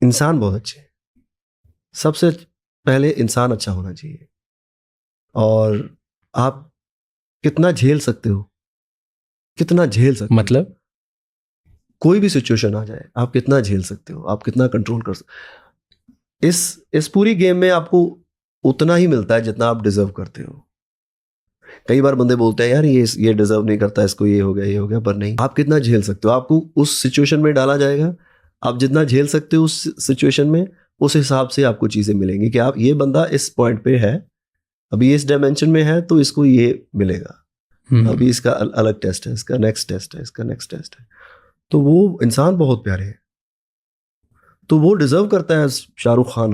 इंसान बहुत अच्छे हैं। सबसे पहले इंसान अच्छा होना चाहिए, और आप कितना झेल सकते हो, कितना झेल सकते हो। मतलब कोई भी सिचुएशन आ जाए, आप कितना झेल सकते हो, आप कितना कंट्रोल कर सकते। इस पूरी गेम में आपको उतना ही मिलता है जितना आप डिजर्व करते हो। कई बार बंदे बोलते हैं यार ये डिजर्व नहीं करता, इसको ये हो गया ये हो गया, पर नहीं, आप कितना झेल सकते हो। आपको उस सिचुएशन में डाला जाएगा, आप जितना झेल सकते हो उस सिचुएशन में, उस हिसाब से आपको चीजें मिलेंगी कि आप, ये बंदा इस पॉइंट पे है, अभी इस डायमेंशन में है, तो इसको ये मिलेगा। अभी इसका अलग टेस्ट है, इसका नेक्स्ट टेस्ट है, इसका नेक्स्ट टेस्ट है। तो वो इंसान बहुत प्यारे है, तो वो डिजर्व करता है शाहरुख खान।